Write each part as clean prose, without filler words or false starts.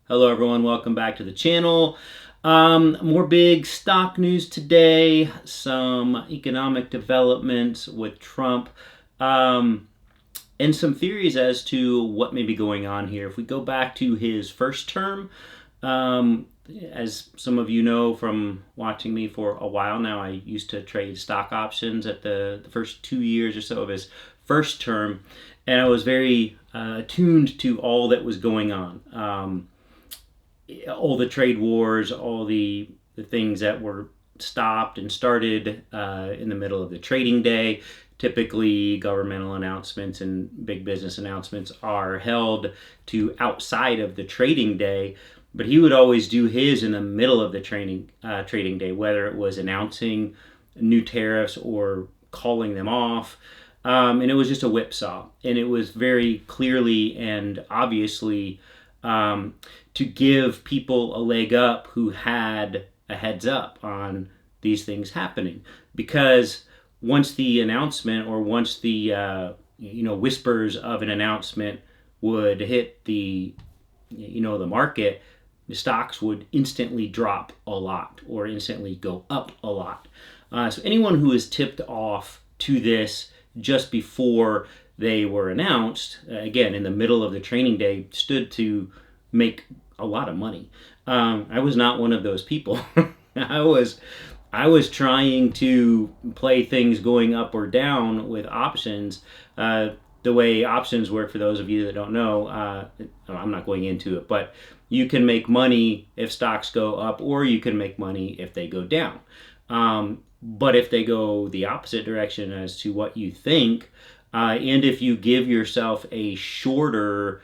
Hello everyone, welcome back to the channel. More big stock news today, some economic developments with Trump, and some theories as to what may be going on here. If we go back to his first term, as some of you know from watching me for a while now, I used to trade stock options at the first 2 years or so of his first term, and I was very attuned to all that was going on. All the trade wars, all the things that were stopped and started in the middle of the trading day. Typically, governmental announcements and big business announcements are held to outside of the trading day, but he would always do his in the middle of the trading day, whether it was announcing new tariffs or calling them off. And it was just a whipsaw, and it was very clearly and obviously to give people a leg up who had a heads up on these things happening. Because once the announcement or once the whispers of an announcement would hit the market, the stocks would instantly drop a lot or instantly go up a lot. So anyone who is tipped off to this just before they were announced, again in the middle of the trading day, stood to make a lot of money. I was not one of those people. I was trying to play things going up or down with options. The way options work, for those of you that don't know, I'm not going into it, but you can make money if stocks go up, or you can make money if they go down. But if they go the opposite direction as to what you think, and if you give yourself a shorter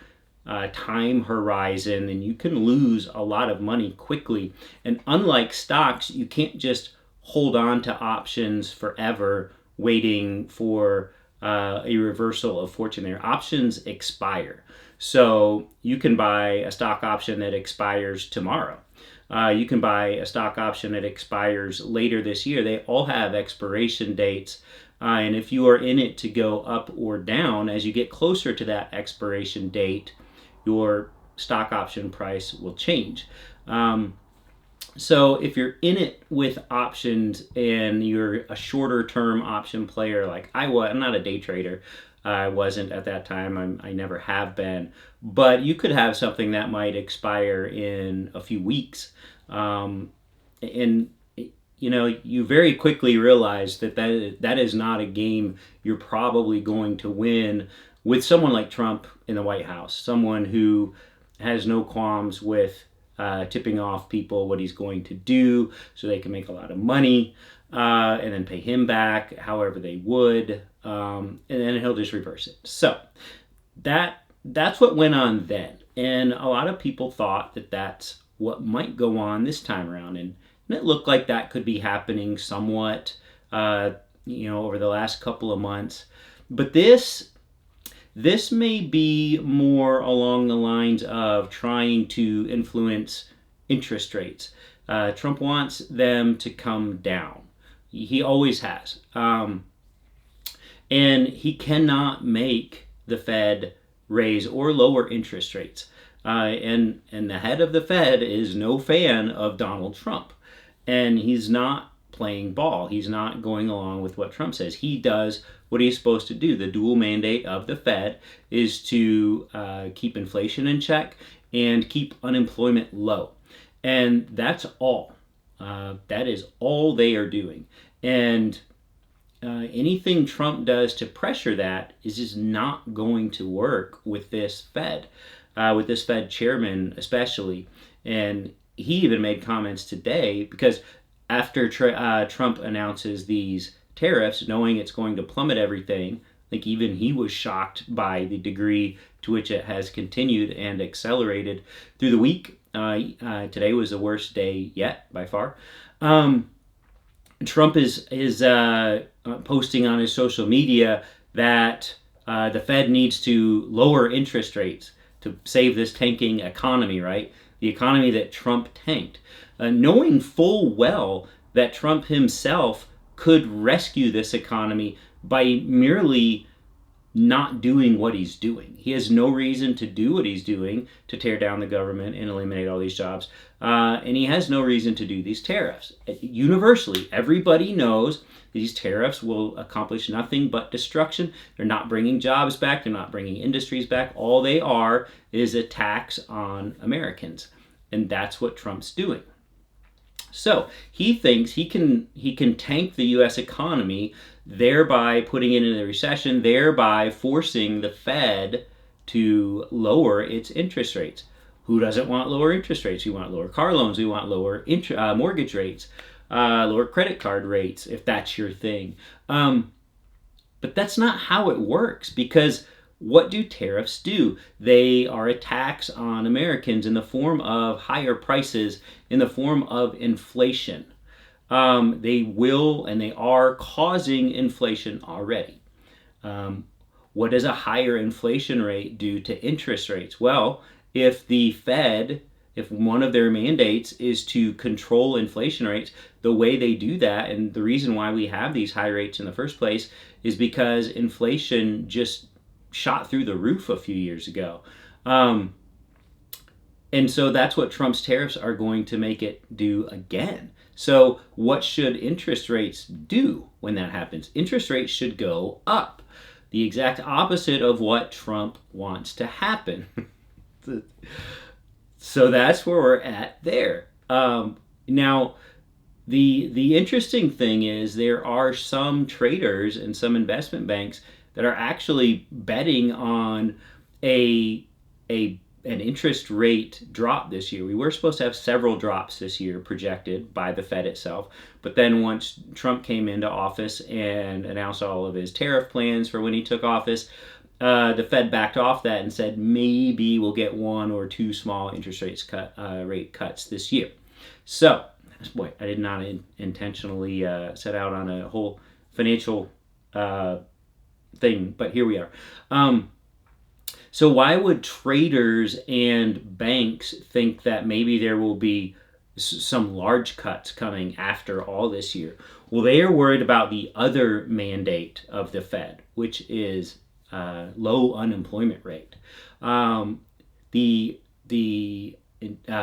time horizon, then you can lose a lot of money quickly. And unlike stocks, you can't just hold on to options forever waiting for a reversal of fortune there. Options expire. So you can buy a stock option that expires tomorrow. You can buy a stock option that expires later this year. They all have expiration dates. And if you are in it to go up or down, as you get closer to that expiration date, your stock option price will change. So if you're in it with options and you're a shorter term option player like I was, I'm not a day trader. I wasn't at that time. I never have been. But you could have something that might expire in a few weeks. And you very quickly realize that is not a game you're probably going to win with someone like Trump in the White House, someone who has no qualms with tipping off people what he's going to do so they can make a lot of money and then pay him back however they would, and then he'll just reverse it. So that's what went on then. And a lot of people thought that that's what might go on this time around. And it looked like that could be happening somewhat, over the last couple of months. But this may be more along the lines of trying to influence interest rates. Trump wants them to come down. He always has. And he cannot make the Fed raise or lower interest rates. And the head of the Fed is no fan of Donald Trump. And he's not playing ball. He's not going along with what Trump says. He does what he's supposed to do. The dual mandate of the Fed is to keep inflation in check and keep unemployment low. And that's all. That is all they are doing. And anything Trump does to pressure that is just not going to work with this Fed chairman especially. And he even made comments today, because after Trump announces these tariffs, knowing it's going to plummet everything, like even he was shocked by the degree to which it has continued and accelerated through the week. Today was the worst day yet by far. Trump is posting on his social media that the Fed needs to lower interest rates to save this tanking economy, right? The economy that Trump tanked. Knowing full well that Trump himself could rescue this economy by merely not doing what he's doing. He has no reason to do what he's doing to tear down the government and eliminate all these jobs. And he has no reason to do these tariffs. Universally, everybody knows these tariffs will accomplish nothing but destruction. They're not bringing jobs back. They're not bringing industries back. All they are is a tax on Americans. And that's what Trump's doing. So he thinks he can tank the U.S. economy, thereby putting it into the recession, thereby forcing the Fed to lower its interest rates. Who doesn't want lower interest rates? We want lower car loans. We want lower mortgage rates, lower credit card rates, if that's your thing. But that's not how it works, because what do tariffs do? They are a tax on Americans in the form of higher prices, in the form of inflation. They will and they are causing inflation already. What does a higher inflation rate do to interest rates? Well, if the Fed, if one of their mandates is to control inflation rates, the way they do that, and the reason why we have these high rates in the first place, is because inflation just shot through the roof a few years ago. And so that's what Trump's tariffs are going to make it do again. So what should interest rates do when that happens? Interest rates should go up. The exact opposite of what Trump wants to happen. So that's where we're at there. Now, the interesting thing is there are some traders and some investment banks that are actually betting on an interest rate drop this year. We were supposed to have several drops this year projected by the Fed itself, but then once Trump came into office and announced all of his tariff plans for when he took office, the Fed backed off that and said maybe we'll get one or two small interest rate cuts this year. So, boy, I did not intentionally set out on a whole financial thing, but here we are. So why would traders and banks think that maybe there will be some large cuts coming after all this year? Well, they are worried about the other mandate of the Fed, which is low unemployment rate. The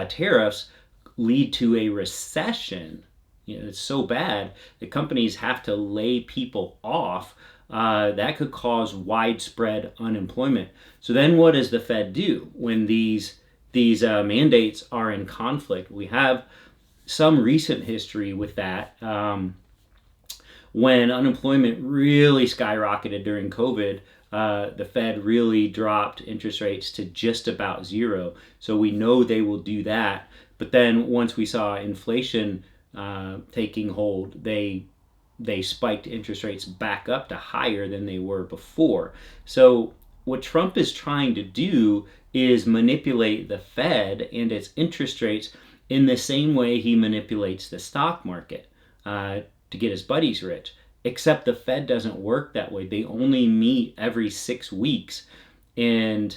tariffs lead to a recession. It's so bad that companies have to lay people off. That could cause widespread unemployment. So then what does the Fed do when these mandates are in conflict? We have some recent history with that. When unemployment really skyrocketed during COVID, the Fed really dropped interest rates to just about zero. So we know they will do that. But then once we saw inflation taking hold, they spiked interest rates back up to higher than they were before. So what Trump is trying to do is manipulate the Fed and its interest rates in the same way he manipulates the stock market to get his buddies rich. Except the Fed doesn't work that way. They only meet every 6 weeks. And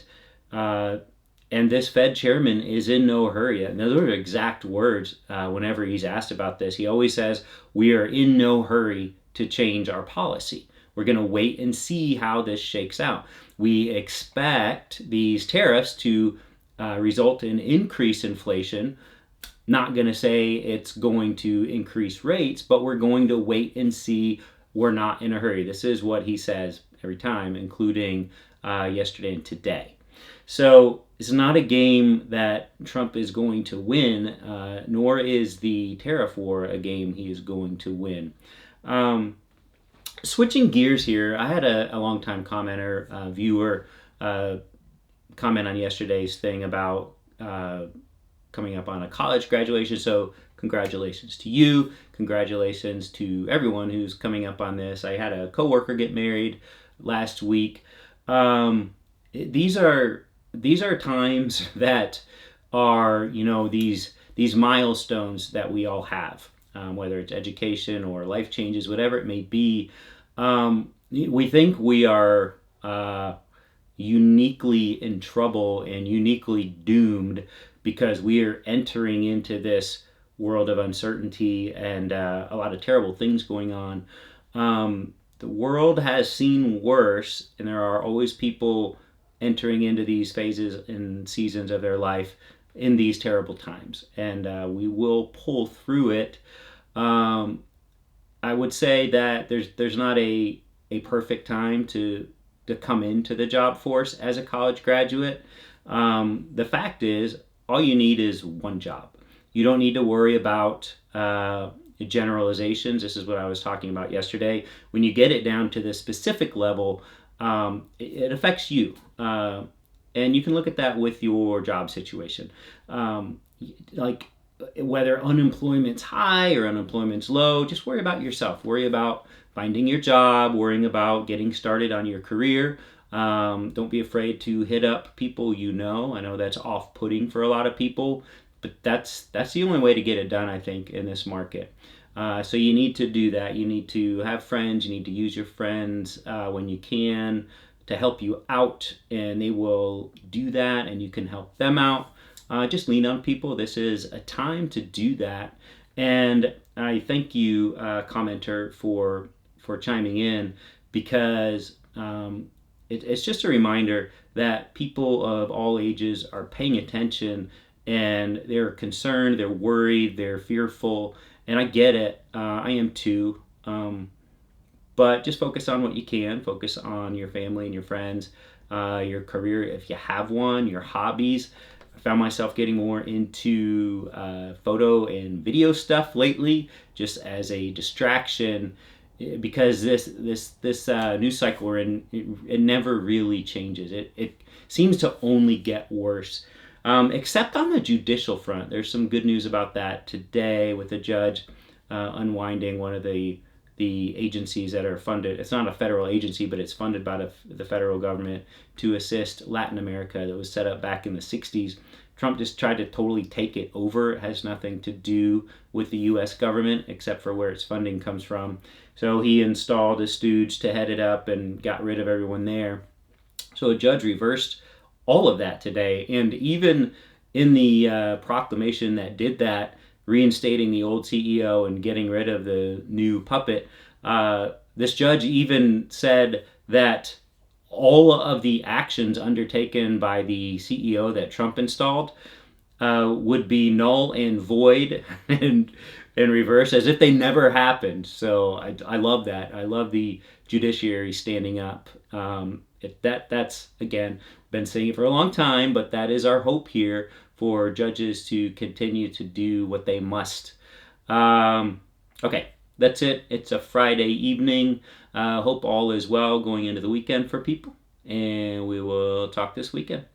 this Fed chairman is in no hurry. And those are exact words whenever he's asked about this. He always says, we are in no hurry to change our policy. We're going to wait and see how this shakes out. We expect these tariffs to result in increased inflation. Not going to say it's going to increase rates, but we're going to wait and see. We're not in a hurry. This is what he says every time, including yesterday and today. So it's not a game that Trump is going to win, nor is the tariff war a game he is going to win. Switching gears here, I had a longtime commenter, viewer, comment on yesterday's thing about coming up on a college graduation. So congratulations to you. Congratulations to everyone who's coming up on this. I had a coworker get married last week. These are times that are, these milestones that we all have, whether it's education or life changes, whatever it may be. We think we are uniquely in trouble and uniquely doomed because we are entering into this world of uncertainty and a lot of terrible things going on. the world has seen worse, and there are always people entering into these phases and seasons of their life in these terrible times, and we will pull through it. Um, I would say that there's not a perfect time to come into the job force as a college graduate. The fact is, all you need is one job. You don't need to worry about generalizations. This is what I was talking about yesterday. When you get it down to the specific level, it affects you. And you can look at that with your job situation. Like whether unemployment's high or unemployment's low, just worry about yourself. Worry about finding your job, worrying about getting started on your career. Don't be afraid to hit up people you know. I know that's off-putting for a lot of people, but that's the only way to get it done, I think, in this market. So you need to do that. You need to have friends. You need to use your friends when you can to help you out, and they will do that, and you can help them out. Just lean on people. This is a time to do that. And I thank you, commenter, for chiming in, because it's just a reminder that people of all ages are paying attention, and they're concerned, they're worried, they're fearful, and I get it. I am too. But just focus on what you can. Focus on your family and your friends, your career if you have one, your hobbies. I found myself getting more into photo and video stuff lately, just as a distraction, because this news cycle we're in, it never really changes. It seems to only get worse, except on the judicial front. There's some good news about that today with the judge unwinding one of the agencies that are funded. It's not a federal agency, but it's funded by the federal government to assist Latin America, that was set up back in the 60s. Trump just tried to totally take it over. It has nothing to do with the U.S. government except for where its funding comes from. So he installed a stooge to head it up and got rid of everyone there. So a judge reversed all of that today. And even in the proclamation that did that, reinstating the old CEO and getting rid of the new puppet, this judge even said that all of the actions undertaken by the CEO that Trump installed would be null and void and reverse, as if they never happened. So I love that. I love the judiciary standing up. That's, again, been saying it for a long time, but that is our hope here, for judges to continue to do what they must. Okay, that's it. It's a Friday evening. Hope all is well going into the weekend for people, and we will talk this weekend.